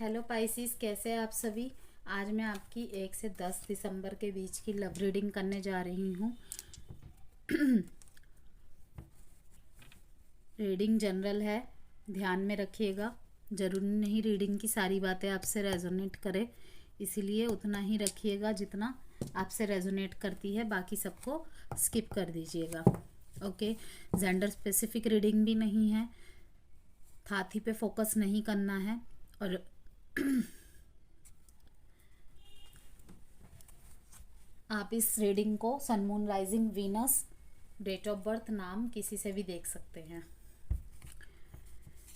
Hello Pisces, कैसे हैं आप सभी। आज मैं आपकी 1 से 10 दिसंबर के बीच की लव रीडिंग करने जा रही हूँ। रीडिंग जनरल है, ध्यान में रखिएगा। ज़रूरी नहीं रीडिंग की सारी बातें आपसे रेजोनेट करें, इसीलिए उतना ही रखिएगा जितना आपसे रेजोनेट करती है, बाकी सबको स्किप कर दीजिएगा। ओके। जेंडर स्पेसिफिक रीडिंग भी नहीं है, थाथी पे फोकस नहीं करना है। और आप इस रीडिंग को sun, moon, rising, Venus, date of birth, नाम किसी से भी देख सकते हैं।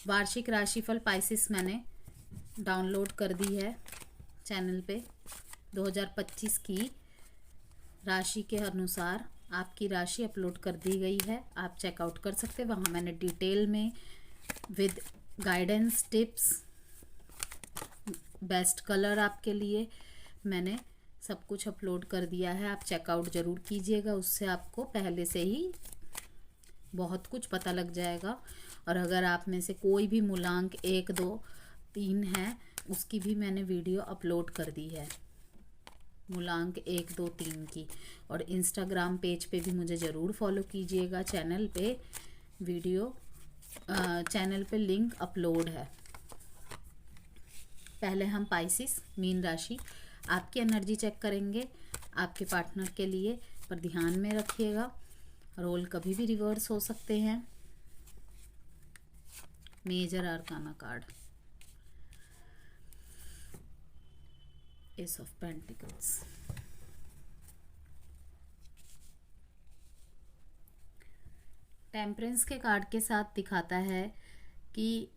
वार्षिक राशिफल पाइसिस मैंने डाउनलोड कर दी है चैनल पे। 2025 की राशि के अनुसार आपकी राशि अपलोड कर दी गई है, आप चेकआउट कर सकते हैं। वहाँ मैंने डिटेल में with guidance, tips, best colour आपके लिए मैंने सब कुछ अपलोड कर दिया है। आप चेकआउट ज़रूर कीजिएगा, उससे आपको पहले से ही बहुत कुछ पता लग जाएगा। और अगर आप में से कोई भी मूलांक 1, 2, 3 है, उसकी भी मैंने वीडियो अपलोड कर दी है, मूलांक 1, 2, 3 की। और इंस्टाग्राम पेज पे भी मुझे ज़रूर फॉलो कीजिएगा। चैनल पे वीडियो चैनल पे लिंक अपलोड है। पहले हम पाइसिस मीन राशि आपकी एनर्जी चेक करेंगे आपके पार्टनर के लिए, पर ध्यान में रखिएगा रोल कभी भी रिवर्स हो सकते हैं। Major arcana card, ace of pentacles, temperance के कार्ड के साथ दिखाता है कि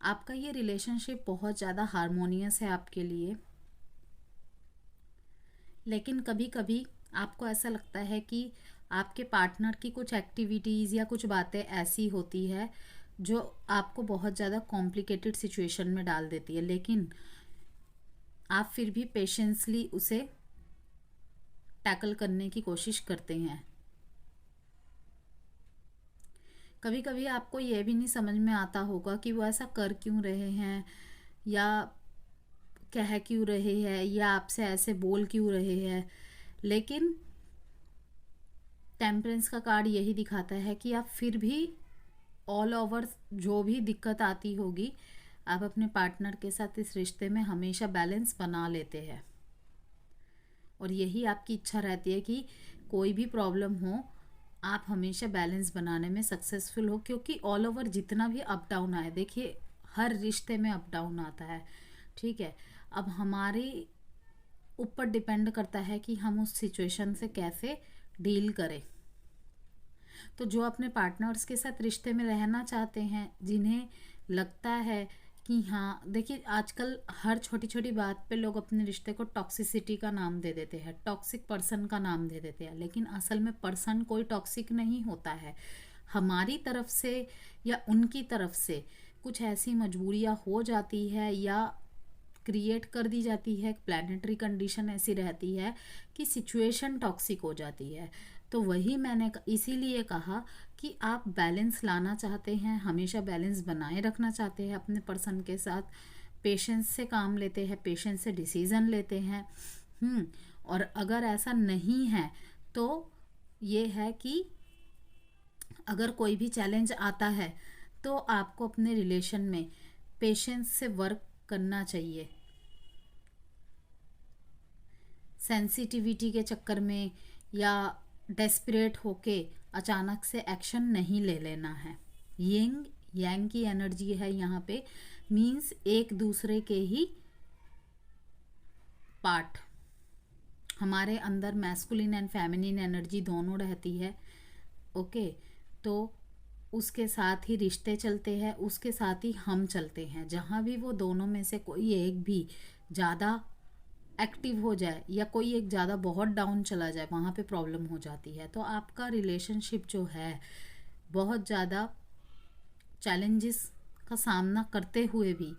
आपका ये रिलेशनशिप बहुत ज़्यादा हार्मोनियस है आपके लिए, लेकिन कभी कभी आपको ऐसा लगता है कि आपके पार्टनर की कुछ एक्टिविटीज़ या कुछ बातें ऐसी होती है जो आपको बहुत ज़्यादा कॉम्प्लिकेटेड सिचुएशन में डाल देती है, लेकिन आप फिर भी पेशेंसली उसे टैकल करने की कोशिश करते हैं। कभी कभी आपको ये भी नहीं समझ में आता होगा कि वो ऐसा कर क्यों रहे हैं, या कह क्यों रहे हैं, या आपसे ऐसे बोल क्यों रहे हैं, लेकिन टेम्परेंस का कार्ड यही दिखाता है कि आप फिर भी ऑल ओवर जो भी दिक्कत आती होगी, आप अपने पार्टनर के साथ इस रिश्ते में हमेशा बैलेंस बना लेते हैं। और यही आपकी इच्छा रहती है कि कोई भी प्रॉब्लम हो, आप हमेशा बैलेंस बनाने में सक्सेसफुल हो, क्योंकि ऑल ओवर जितना भी अप डाउन आए, देखिए हर रिश्ते में अप डाउन आता है, ठीक है। अब हमारे ऊपर डिपेंड करता है कि हम उस सिचुएशन से कैसे डील करें। तो जो अपने पार्टनर्स के साथ रिश्ते में रहना चाहते हैं, जिन्हें लगता है कि हाँ, देखिए आजकल हर छोटी छोटी बात पे लोग अपने रिश्ते को टॉक्सिसिटी का नाम दे देते हैं, टॉक्सिक पर्सन का नाम दे देते हैं, लेकिन असल में पर्सन कोई टॉक्सिक नहीं होता है। हमारी तरफ से या उनकी तरफ से कुछ ऐसी मजबूरियाँ हो जाती है या क्रिएट कर दी जाती है, प्लानिटरी कंडीशन ऐसी रहती है कि सिचुएशन टॉक्सिक हो जाती है। तो वही मैंने इसीलिए कहा कि आप बैलेंस लाना चाहते हैं, हमेशा बैलेंस बनाए रखना चाहते हैं अपने पर्सन के साथ, पेशेंस से काम लेते हैं, पेशेंस से डिसीज़न लेते हैं। और अगर ऐसा नहीं है तो ये है कि अगर कोई भी चैलेंज आता है तो आपको अपने रिलेशन में पेशेंस से वर्क करना चाहिए। सेंसिटिविटी के चक्कर में या डेस्परेट होके अचानक से एक्शन नहीं ले लेना है। यिंग यांग की एनर्जी है यहाँ पे, मीन्स एक दूसरे के ही पार्ट। हमारे अंदर मैस्कुलिन एंड फेमिनिन एनर्जी दोनों रहती है, ओके। तो उसके साथ ही रिश्ते चलते हैं, उसके साथ ही हम चलते हैं। जहाँ भी वो दोनों में से कोई एक भी ज़्यादा एक्टिव हो जाए या कोई एक ज़्यादा बहुत डाउन चला जाए, वहाँ पे प्रॉब्लम हो जाती है। तो आपका रिलेशनशिप जो है बहुत ज़्यादा चैलेंजेस का सामना करते हुए भी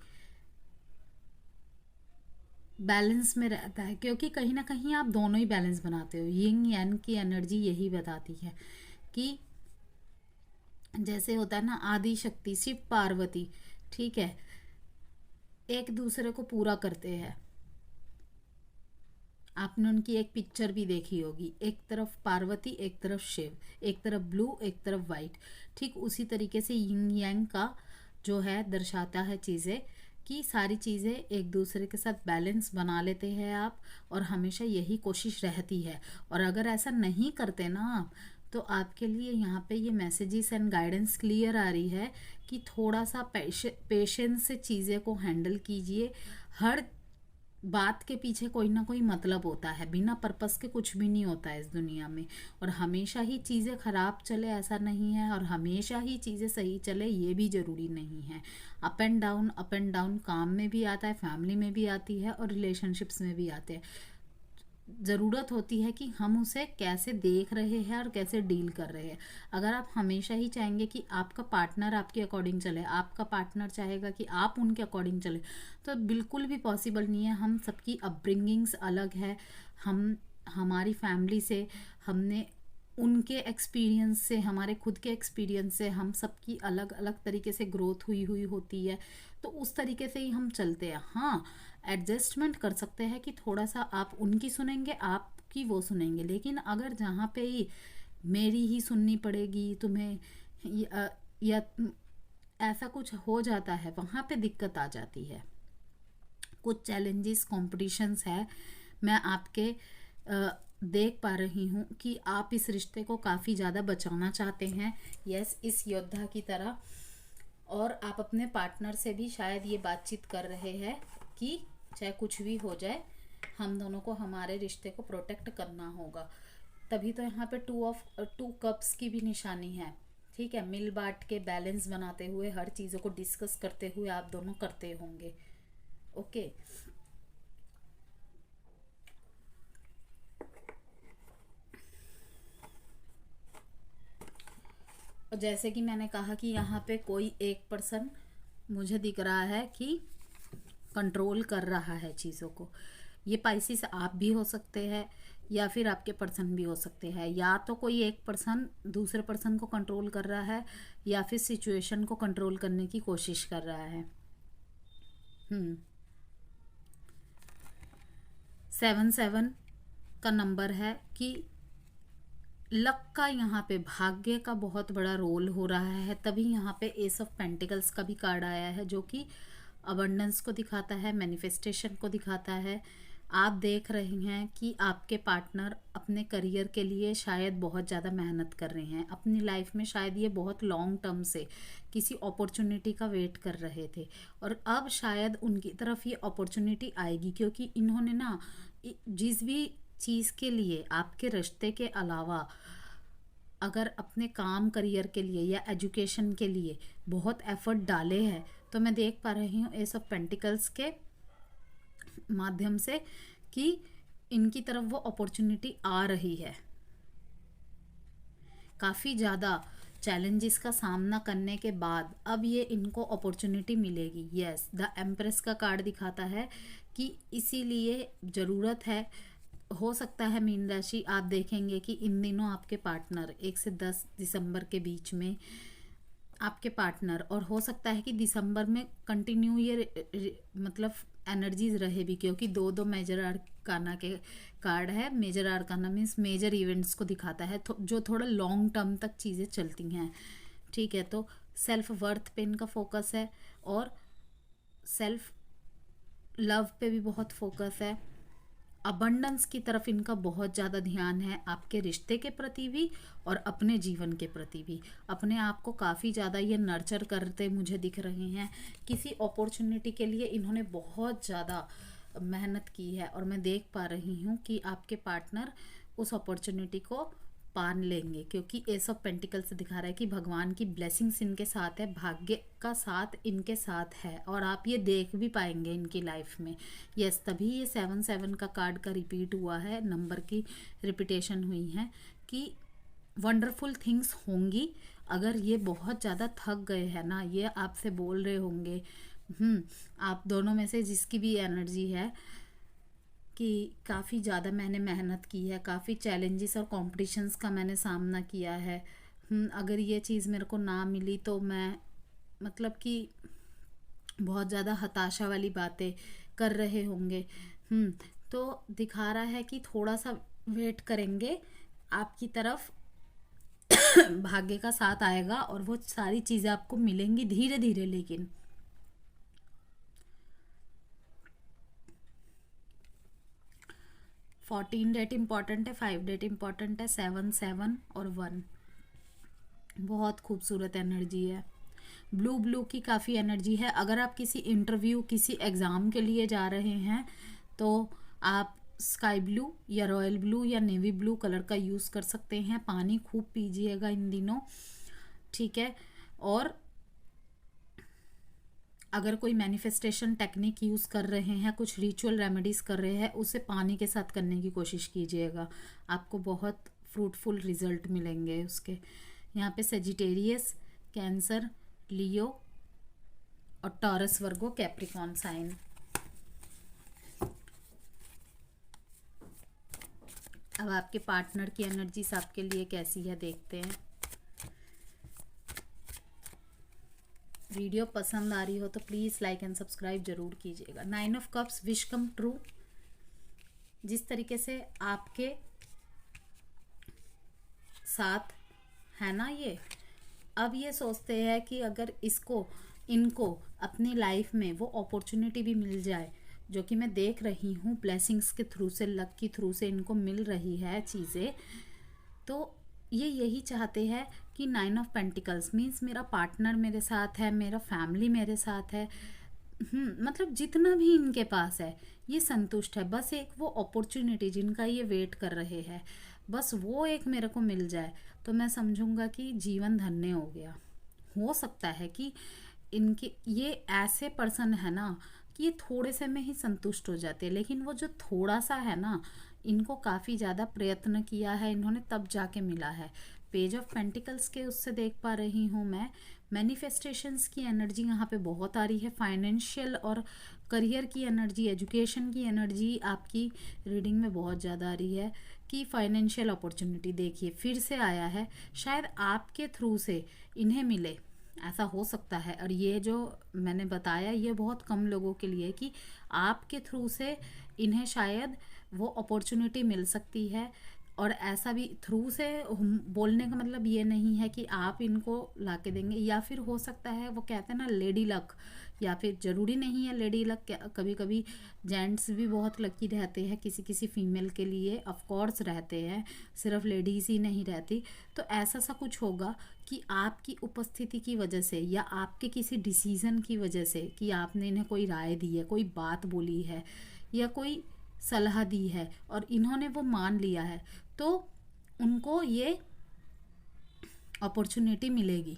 बैलेंस में रहता है, क्योंकि कहीं ना कहीं आप दोनों ही बैलेंस बनाते हो। यिंग यांग की एनर्जी यही बताती है कि जैसे होता है ना आदि शक्ति शिव पार्वती, ठीक है, एक दूसरे को पूरा करते हैं। आपने उनकी एक पिक्चर भी देखी होगी, एक तरफ पार्वती एक तरफ शिव, एक तरफ ब्लू एक तरफ वाइट। ठीक उसी तरीके से यिंग यांग का जो है दर्शाता है चीज़ें, कि सारी चीज़ें एक दूसरे के साथ बैलेंस बना लेते हैं आप, और हमेशा यही कोशिश रहती है। और अगर ऐसा नहीं करते ना आप, तो आपके लिए यहाँ पे ये मैसेजेस एंड गाइडेंस क्लियर आ रही है कि थोड़ा सा पेशेंस से चीज़ें को हैंडल कीजिए। हर बात के पीछे कोई ना कोई मतलब होता है, बिना पर्पस के कुछ भी नहीं होता है इस दुनिया में। और हमेशा ही चीज़ें ख़राब चले ऐसा नहीं है, और हमेशा ही चीज़ें सही चले ये भी ज़रूरी नहीं है। अप एंड डाउन काम में भी आता है, फैमिली में भी आती है, और रिलेशनशिप्स में भी आते हैं। ज़रूरत होती है कि हम उसे कैसे देख रहे हैं और कैसे डील कर रहे हैं। अगर आप हमेशा ही चाहेंगे कि आपका पार्टनर आपके अकॉर्डिंग चले, आपका पार्टनर चाहेगा कि आप उनके अकॉर्डिंग चले, तो बिल्कुल भी पॉसिबल नहीं है। हम सबकी अपब्रिंगिंग्स अलग है, हम हमारी फैमिली से, हमने उनके एक्सपीरियंस से, हमारे खुद के एक्सपीरियंस से, हम सबकी अलग अलग तरीके से ग्रोथ हुई हुई होती है। तो उस तरीके से ही हम चलते हैं। हाँ, एडजस्टमेंट कर सकते हैं कि थोड़ा सा आप उनकी सुनेंगे, आपकी वो सुनेंगे, लेकिन अगर जहाँ पे ही मेरी ही सुननी पड़ेगी तुम्हें, या ऐसा कुछ हो जाता है, वहाँ पे दिक्कत आ जाती है। कुछ चैलेंजेस कॉम्पिटिशन्स है, मैं आपके देख पा रही हूँ कि आप इस रिश्ते को काफ़ी ज़्यादा बचाना चाहते हैं, यस, इस योद्धा की तरह। और आप अपने पार्टनर से भी शायद ये बातचीत कर रहे हैं कि चाहे कुछ भी हो जाए, हम दोनों को हमारे रिश्ते को प्रोटेक्ट करना होगा। तभी तो यहाँ पे टू कप्स की भी निशानी है, ठीक है। मिल बांट के बैलेंस बनाते हुए, हर चीज़ों को डिस्कस करते हुए आप दोनों करते होंगे, ओके। और जैसे कि मैंने कहा कि यहाँ पे कोई एक पर्सन मुझे दिख रहा है कि कंट्रोल कर रहा है चीज़ों को। ये पाइसिस आप भी हो सकते हैं, या फिर आपके पर्सन भी हो सकते हैं। या तो कोई एक पर्सन दूसरे पर्सन को कंट्रोल कर रहा है, या फिर सिचुएशन को कंट्रोल करने की कोशिश कर रहा है। 7-7 का नंबर है कि लक का, यहाँ पे भाग्य का बहुत बड़ा रोल हो रहा है। तभी यहाँ पे एस ऑफ पेंटिकल्स का भी कार्ड आया है, जो कि अबंडेंस को दिखाता है, मैनिफेस्टेशन को दिखाता है। आप देख रहे हैं कि आपके पार्टनर अपने करियर के लिए शायद बहुत ज़्यादा मेहनत कर रहे हैं अपनी लाइफ में। शायद ये बहुत लॉन्ग टर्म से किसी अपॉर्चुनिटी का वेट कर रहे थे, और अब शायद उनकी तरफ ये अपॉर्चुनिटी आएगी, क्योंकि इन्होंने ना जिस भी चीज़ के लिए आपके रिश्ते के अलावा अगर अपने काम करियर के लिए या एजुकेशन के लिए बहुत एफर्ट डाले हैं, तो मैं देख पा रही हूँ एस ऑफ पेंटिकल्स के माध्यम से कि इनकी तरफ वो अपॉर्चुनिटी आ रही है। काफ़ी ज़्यादा चैलेंजेस का सामना करने के बाद अब ये इनको अपॉर्चुनिटी मिलेगी। यस, द एम्प्रेस का कार्ड दिखाता है कि इसीलिए ज़रूरत है। हो सकता है मीन राशि, आप देखेंगे कि इन दिनों आपके पार्टनर 1 से 10 दिसंबर के बीच में आपके पार्टनर, और हो सकता है कि दिसंबर में कंटिन्यू ये मतलब एनर्जीज रहे भी, क्योंकि दो मेजर आर्काना के कार्ड है। Major arcana means major events को दिखाता है, जो थोड़ा लॉन्ग टर्म तक चीज़ें चलती हैं, ठीक है। तो सेल्फ वर्थ पे इनका फोकस है, और सेल्फ लव पे भी बहुत फोकस है। अबंडेंस की तरफ इनका बहुत ज़्यादा ध्यान है, आपके रिश्ते के प्रति भी और अपने जीवन के प्रति भी। अपने आप को काफ़ी ज़्यादा ये नर्चर करते मुझे दिख रहे हैं। किसी अपॉर्चुनिटी के लिए इन्होंने बहुत ज़्यादा मेहनत की है, और मैं देख पा रही हूँ कि आपके पार्टनर उस अपॉर्चुनिटी को पान लेंगे, क्योंकि एस ऑफ पेंटिकल से दिखा रहा है कि भगवान की ब्लेसिंग्स इनके साथ है, भाग्य का साथ इनके साथ है, और आप ये देख भी पाएंगे इनकी लाइफ में। यस, तभी ये 7-7 का कार्ड का रिपीट हुआ है, नंबर की रिपीटेशन हुई है कि वंडरफुल थिंग्स होंगी। अगर ये बहुत ज़्यादा थक गए हैं ना, ये आपसे बोल रहे होंगे, आप दोनों में से जिसकी भी एनर्जी है कि काफ़ी ज़्यादा मैंने मेहनत की है, काफ़ी चैलेंजेस और कॉम्पिटिशन्स का मैंने सामना किया है, अगर ये चीज़ मेरे को ना मिली तो मैं, मतलब कि बहुत ज़्यादा हताशा वाली बातें कर रहे होंगे। तो दिखा रहा है कि थोड़ा सा वेट करेंगे, आपकी तरफ भाग्य का साथ आएगा और वो सारी चीज़ें आपको मिलेंगी धीरे धीरे। लेकिन 14 डेट इम्पॉर्टेंट है, 5 डेट इम्पॉर्टेंट है, 7 7 और 1 बहुत खूबसूरत एनर्जी है। ब्लू ब्लू की काफ़ी एनर्जी है। अगर आप किसी इंटरव्यू, किसी एग्ज़ाम के लिए जा रहे हैं तो आप स्काई ब्लू या रॉयल ब्लू या नेवी ब्लू कलर का यूज़ कर सकते हैं। पानी खूब पीजिएगा इन दिनों, ठीक है। और अगर कोई मैनिफेस्टेशन टेक्निक यूज़ कर रहे हैं, कुछ रिचुअल रेमेडीज़ कर रहे हैं, उसे पानी के साथ करने की कोशिश कीजिएगा, आपको बहुत फ्रूटफुल रिजल्ट मिलेंगे उसके। यहाँ पे सेजिटेरियस, कैंसर, लियो और टॉरस, वर्गो, कैप्रिकॉन साइन। अब आपके पार्टनर की एनर्जीज आपके लिए कैसी है देखते हैं। वीडियो पसंद आ रही हो तो प्लीज़ लाइक एंड सब्सक्राइब जरूर कीजिएगा। 9 of cups, wish come true. जिस तरीके से आपके साथ है ना ये, अब ये सोचते हैं कि अगर इनको अपनी लाइफ में वो अपॉर्चुनिटी भी मिल जाए, जो कि मैं देख रही हूँ ब्लेसिंग्स के थ्रू से, लक के थ्रू से इनको मिल रही है चीज़ें, तो ये यही चाहते हैं कि 9 ऑफ पेंटिकल्स मीन्स मेरा पार्टनर मेरे साथ है, मेरा फैमिली मेरे साथ है, मतलब जितना भी इनके पास है ये संतुष्ट है। बस एक वो अपॉर्चुनिटी जिनका ये वेट कर रहे हैं, बस वो एक मेरे को मिल जाए तो मैं समझूंगा कि जीवन धन्य हो गया। हो सकता है कि इनके ये ऐसे पर्सन है ना कि ये थोड़े से में ही संतुष्ट हो जाते हैं, लेकिन वो जो थोड़ा सा है ना, इनको काफ़ी ज़्यादा प्रयत्न किया है इन्होंने, तब जाके मिला है। पेज ऑफ पेंटिकल्स के उससे देख पा रही हूँ मैं। मैनिफेस्टेशंस की एनर्जी यहाँ पे बहुत आ रही है। फाइनेंशियल और करियर की एनर्जी, एजुकेशन की एनर्जी आपकी रीडिंग में बहुत ज़्यादा आ रही है कि फाइनेंशियल अपॉर्चुनिटी देखिए फिर से आया है, शायद आपके थ्रू से इन्हें मिले, ऐसा हो सकता है। और ये जो मैंने बताया ये बहुत कम लोगों के लिए कि आपके थ्रू से इन्हें शायद वो अपॉर्चुनिटी मिल सकती है। और ऐसा भी थ्रू से बोलने का मतलब ये नहीं है कि आप इनको ला के देंगे, या फिर हो सकता है वो कहते हैं ना लेडी लक, या फिर ज़रूरी नहीं है लेडी लक, कभी कभी जेंट्स भी बहुत लकी रहते हैं किसी किसी फीमेल के लिए, ऑफ कोर्स रहते हैं, सिर्फ लेडीज़ ही नहीं रहती। तो ऐसा सा कुछ होगा कि आपकी उपस्थिति की वजह से या आपके किसी डिसीज़न की वजह से, कि आपने इन्हें कोई राय दी है, कोई बात बोली है या कोई सलाह दी है और इन्होंने वो मान लिया है, तो उनको ये अपॉर्चुनिटी मिलेगी।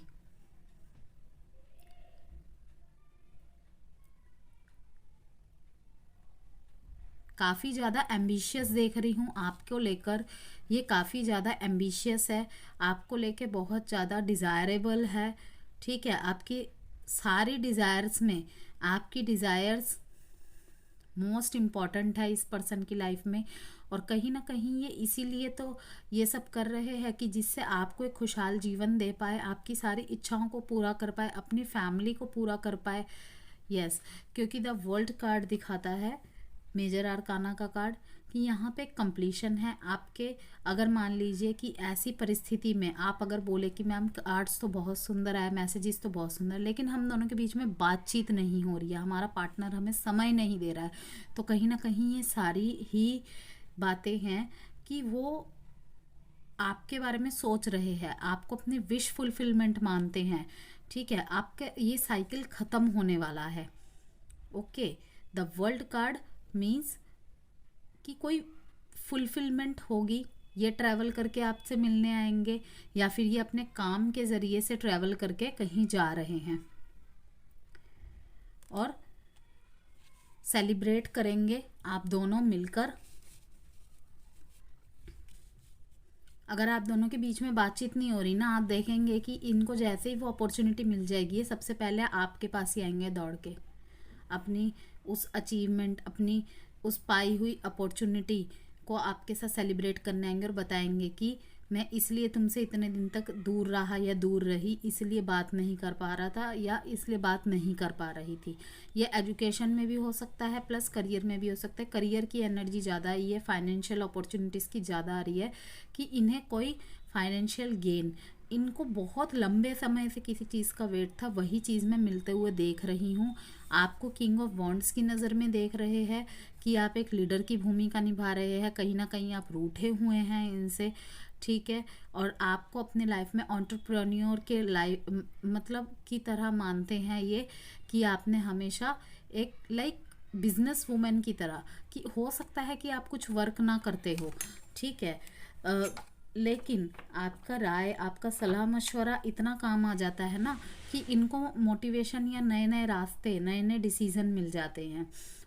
काफ़ी ज़्यादा एम्बिशियस देख रही हूँ आपको लेकर, ये काफ़ी ज़्यादा एम्बिशियस है, आपको लेके बहुत ज़्यादा डिज़ायरेबल है, ठीक है। आपकी सारी डिज़ायर्स में आपकी डिज़ायर्स मोस्ट इम्पॉर्टेंट है इस पर्सन की लाइफ में। और कहीं ना कहीं ये इसीलिए तो ये सब कर रहे हैं कि जिससे आपको एक खुशहाल जीवन दे पाए, आपकी सारी इच्छाओं को पूरा कर पाए, अपनी फैमिली को पूरा कर पाए। यस, क्योंकि द वर्ल्ड कार्ड दिखाता है, मेजर आर्काना का कार्ड, कि यहाँ पे कंप्लीशन है आपके। अगर मान लीजिए कि ऐसी परिस्थिति में आप अगर बोले कि मैम आर्ट्स तो बहुत सुंदर है, मैसेजेस तो बहुत सुंदर, लेकिन हम दोनों के बीच में बातचीत नहीं हो रही है, हमारा पार्टनर हमें समय नहीं दे रहा है, तो कहीं ना कहीं ये सारी ही बातें हैं कि वो आपके बारे में सोच रहे हैं, आपको अपनी विश फुलफिलमेंट मानते हैं, ठीक है। आपका ये साइकिल ख़त्म होने वाला है। Okay, the world card means कि कोई फुलफिलमेंट होगी, ये ट्रैवल करके आपसे मिलने आएंगे या फिर ये अपने काम के ज़रिए से ट्रैवल करके कहीं जा रहे हैं और सेलिब्रेट करेंगे आप दोनों मिलकर। अगर आप दोनों के बीच में बातचीत नहीं हो रही ना, आप देखेंगे कि इनको जैसे ही वो अपॉर्चुनिटी मिल जाएगी, ये सबसे पहले आपके पास ही आएंगे दौड़ के, अपनी उस अचीवमेंट, अपनी उस पाई हुई अपॉर्चुनिटी को आपके साथ सेलिब्रेट करने आएंगे और बताएंगे कि मैं इसलिए तुमसे इतने दिन तक दूर रहा या दूर रही, इसलिए बात नहीं कर पा रहा था या इसलिए बात नहीं कर पा रही थी। ये एजुकेशन में भी हो सकता है, प्लस करियर में भी हो सकता है। करियर की एनर्जी ज़्यादा आई है, फाइनेंशियल अपॉर्चुनिटीज़ की ज़्यादा आ रही है कि इन्हें कोई फाइनेंशियल गेन, इनको बहुत लंबे समय से किसी चीज़ का वेट था, वही चीज़ मैं मिलते हुए देख रही हूँ। आपको किंग ऑफ वॉन्ड्स की नज़र में देख रहे हैं कि आप एक लीडर की भूमिका निभा रहे हैं, कहीं ना कहीं आप रूठे हुए हैं इनसे, ठीक है। और आपको अपने लाइफ में एंटरप्रेन्योर के लाइफ मतलब की तरह मानते हैं ये, कि आपने हमेशा एक बिजनेस वूमेन की तरह, कि हो सकता है कि आप कुछ वर्क ना करते हो, ठीक है, लेकिन आपका राय, आपका सलाह मशवरा इतना काम आ जाता है ना कि इनको मोटिवेशन या नए नए रास्ते, नए नए डिसीज़न मिल जाते हैं,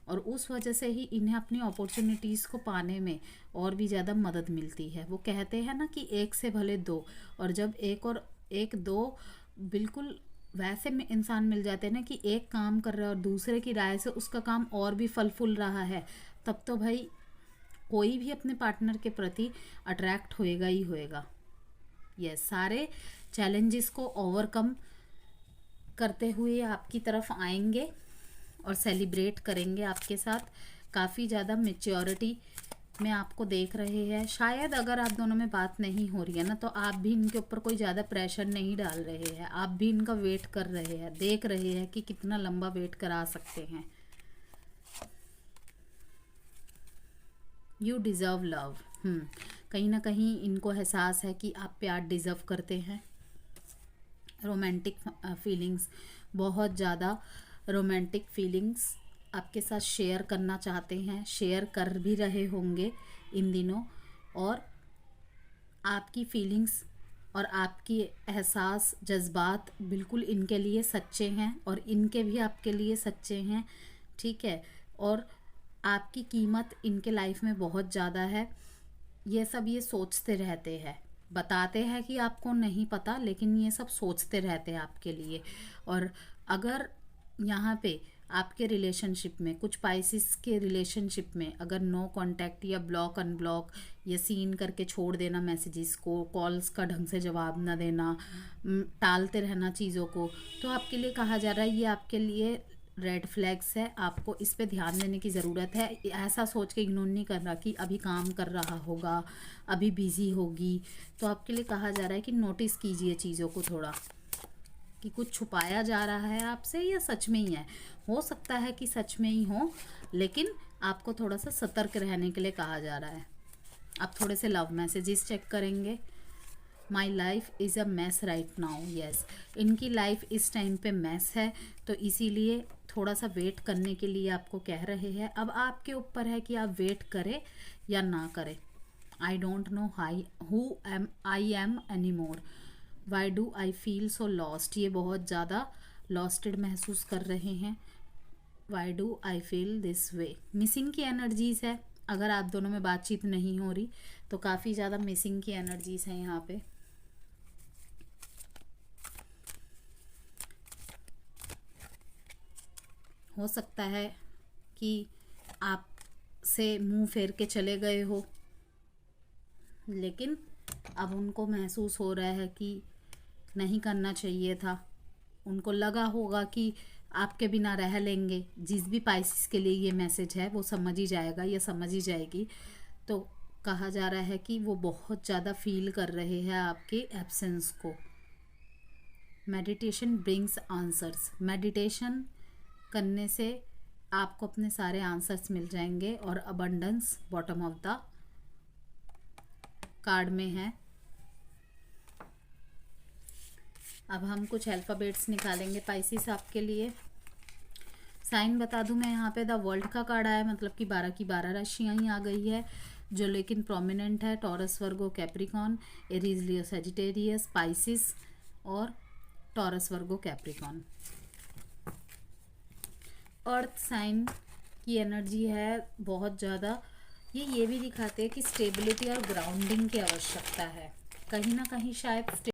और उस वजह से ही इन्हें अपनी अपॉर्चुनिटीज़ को पाने में और भी ज़्यादा मदद मिलती है। वो कहते हैं ना कि एक से भले दो, और जब एक और एक दो बिल्कुल वैसे में इंसान मिल जाते हैं ना कि एक काम कर रहा है और दूसरे की राय से उसका काम और भी फल फूल रहा है, तब तो भाई कोई भी अपने पार्टनर के प्रति अट्रैक्ट होएगा ही होएगा। यस, सारे चैलेंजेस को ओवरकम करते हुए आपकी तरफ आएंगे और सेलिब्रेट करेंगे आपके साथ। काफ़ी ज़्यादा मैच्योरिटी में आपको देख रहे हैं। शायद अगर आप दोनों में बात नहीं हो रही है ना, तो आप भी इनके ऊपर कोई ज़्यादा प्रेशर नहीं डाल रहे हैं, आप भी इनका वेट कर रहे हैं, देख रहे हैं कि कितना लंबा वेट करा सकते हैं। You deserve love. कहीं ना कहीं इनको एहसास है कि आप प्यार डिज़र्व करते हैं। रोमांटिक फीलिंग्स, बहुत ज़्यादा रोमांटिक फीलिंग्स आपके साथ शेयर करना चाहते हैं, शेयर कर भी रहे होंगे इन दिनों, और आपकी फीलिंग्स और आपकी एहसास, जज्बात बिल्कुल इनके लिए सच्चे हैं और इनके भी आपके लिए सच्चे हैं, ठीक है। और आपकी कीमत इनके लाइफ में बहुत ज़्यादा है। ये सब ये सोचते रहते हैं, बताते हैं कि आपको नहीं पता, लेकिन ये सब सोचते रहते हैं आपके लिए। और अगर यहाँ पे आपके रिलेशनशिप में, कुछ स्पाइसिस के रिलेशनशिप में अगर नो कांटेक्ट या ब्लॉक अनब्लॉक या सीन करके छोड़ देना मैसेजेस को, कॉल्स का ढंग से जवाब ना देना, टालते रहना चीज़ों को, तो आपके लिए कहा जा रहा है ये आपके लिए रेड फ्लैग्स है, आपको इस पे ध्यान देने की ज़रूरत है। ऐसा सोच के इग्नोर नहीं करना कि अभी काम कर रहा होगा, अभी बिजी होगी, तो आपके लिए कहा जा रहा है कि नोटिस कीजिए चीज़ों को थोड़ा, कि कुछ छुपाया जा रहा है आपसे या सच में ही है। हो सकता है कि सच में ही हो, लेकिन आपको थोड़ा सा सतर्क रहने के लिए कहा जा रहा है। आप थोड़े से लव मैसेजेस चेक करेंगे। My life is a mess right now. Yes, इनकी लाइफ इस टाइम पे मैस है, तो इसीलिए थोड़ा सा वेट करने के लिए आपको कह रहे हैं। अब आपके ऊपर है कि आप वेट करें या ना करें। I don't know who am I am any more, why do I feel so lost. ये बहुत ज़्यादा लॉस्टेड महसूस कर रहे हैं। Why do I feel this way, missing की एनर्जीज है। अगर आप दोनों में बातचीत नहीं हो रही तो काफ़ी ज़्यादा मिसिंग की एनर्जीज हैं यहाँ पे। हो सकता है कि आप से मुंह फेर के चले गए हो, लेकिन अब उनको महसूस हो रहा है कि नहीं करना चाहिए था। उनको लगा होगा कि आपके बिना रह लेंगे। जिस भी पाइसिस के लिए ये मैसेज है वो समझ ही जाएगा या समझ ही जाएगी। तो कहा जा रहा है कि वो बहुत ज़्यादा फील कर रहे हैं आपके एब्सेंस को। Meditation brings answers. मेडिटेशन करने से आपको अपने सारे आंसर्स मिल जाएंगे। और abundance bottom of the card में है। अब हम कुछ अल्फ़ाबेट्स निकालेंगे पाइसिस आपके लिए। साइन बता दूं मैं, यहाँ पे द वर्ल्ड का कार्ड आया, मतलब कि 12 की 12 राशियाँ ही आ गई है, जो लेकिन प्रोमिनेंट है। टॉरस, वर्गो, कैप्रिकॉन, एरीज, लियो, सजिटेरियस, पाइसिस और टॉरस, वर्गो, कैप्रिकॉन। अर्थ साइन की एनर्जी है बहुत ज़्यादा। ये भी दिखाते हैं कि स्टेबिलिटी और ग्राउंडिंग की आवश्यकता है। कहीं ना कहीं शायद